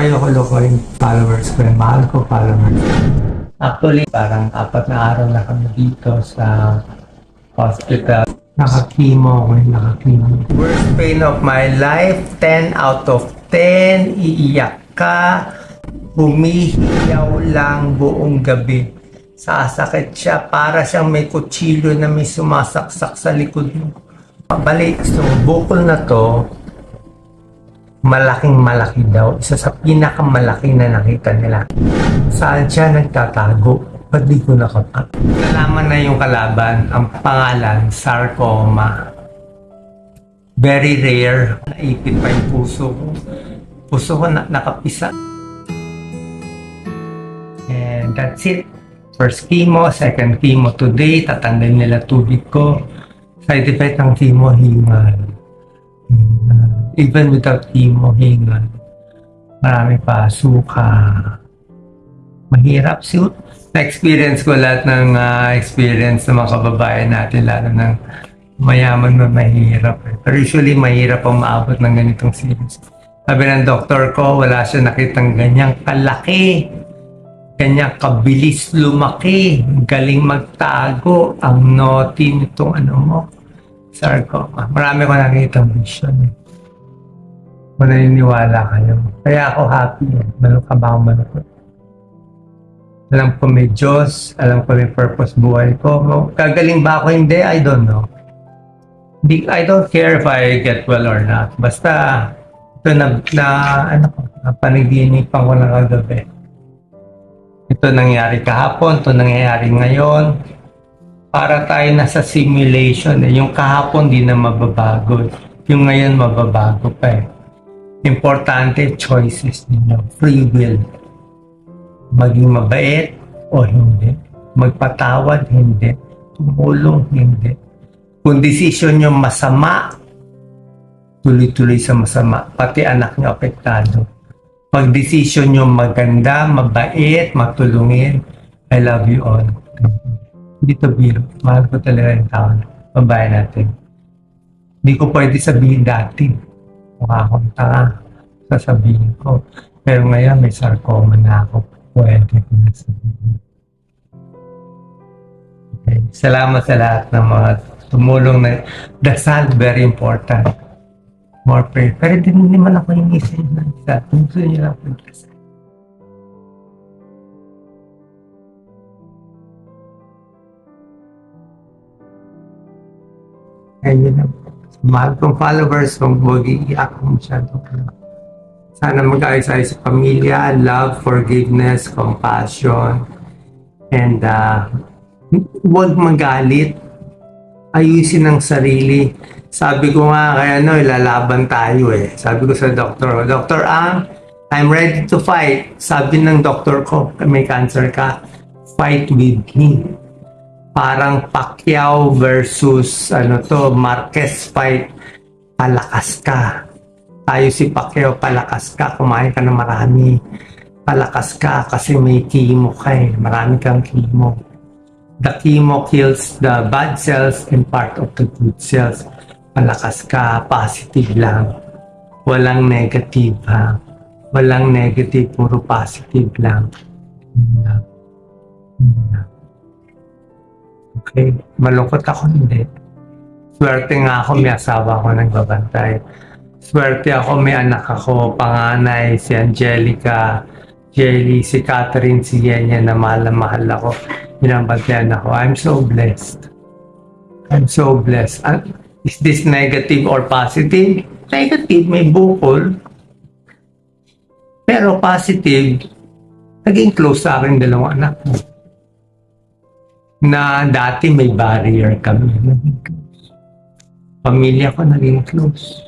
kayo kulukoy followers ko, mahal ko followers. Actually, parang 4 na araw na kami dito sa hospital. Nakakimo ako, nakakimo. Worst pain of my life, 10 out of 10, iiyak ka, humihiyaw lang buong gabi. Sasakit siya, para siyang may kutsilyo na may sumasaksak sa likod mo. Pabalik, so bukol na to, malaking malaki daw. Isa sa pinakamalaki na nakita nila. Saan siya nagtatago? Ba't di ko nakapat? Nalaman na yung kalaban, ang pangalan, sarcoma. Very rare. Naipit pa yung puso ko. Puso ko nakapisa. And that's it. First chemo, second chemo today. Tatanggalin nila tubig ko. Side effect ng chemo, hingal. Even without chemo, hingal. Marami pa, suka. Mahirap. Na-experience ko lahat ng experience ng mga kababayan natin, lalo ng mayaman na mahirap. Pero usually, mahirap ang maabot ng ganitong series. Sabi ng doktor ko, wala siya nakitang ganyang kalaki. Ganyang kabilis lumaki. Galing magtago. Ang naughty nitong sarcoma. Marami ko nakitang vision. Kung naniniwala kayo. Kaya ako happy. Malukha ba akong malukot? Alam ko may Diyos, alam ko may purpose buhay ko. Gagaling ba ako? Hindi, I don't know. I don't care if I get well or not. Basta, ito panaginipan ko na kagabi. Ito nangyari kahapon, ito nangyayari ngayon. Para tayo nasa simulation. Yung kahapon di na mababago. Yung ngayon mababago pa eh. Importante, choices ninyo. Free will. Maging mabait o hindi. Magpatawad, hindi. Tumulong, hindi. Kung desisyon nyo masama, tuloy-tuloy sa masama. Pati anak nyo apektado. Pag desisyon nyo maganda, mabait, matulungin, I love you all. Hindi to biro. Mahal ko talaga yung tao. Babae natin. Hindi ko pwede sabihin dati. Mukha akong tanga. Sasabihin ko. Pero ngayon may sarcoma na ako. Pwede ko na sabihin. Okay. Salamat sa lahat ng mga tumulong na dasal. Very important. More prayer. Pero din naman ako yung isa yun ng isa. Gusto niyo lang pagdasal. Ayun na. Mahal kong followers, kung mag-iiyak ko masyado. Sana mag-ayos-ayos sa pamilya, love, forgiveness, compassion, and huwag magalit. Ayusin ang sarili. Sabi ko nga, kaya ilalaban tayo eh. Sabi ko sa doktor, Dr. Ang, I'm ready to fight. Sabi ng doktor ko, may cancer ka, fight with me. Parang Pacquiao versus Marquez fight. Palakas ka. Tayo si Pacquiao, palakas ka. Kumain ka na marami. Palakas ka kasi may chemo ka eh. Marami kang chemo. The chemo kills the bad cells and part of the good cells. Palakas ka. Positive lang. Walang negative ha. Walang negative. Puro positive lang. Okay, malungkot ako hindi. Swerte nga ako, may asawa ako nagbabantay. Swerte ako, may anak ako, panganay, si Angelica, Jelly, si Catherine, si Yenya na mahal ako. Binabantayan ako. I'm so blessed. I'm so blessed. Is this negative or positive? Negative, may bukol. Pero positive, naging close sa akin 2 anak mo. Na dati may barrier kami. Pamilya ko naging close.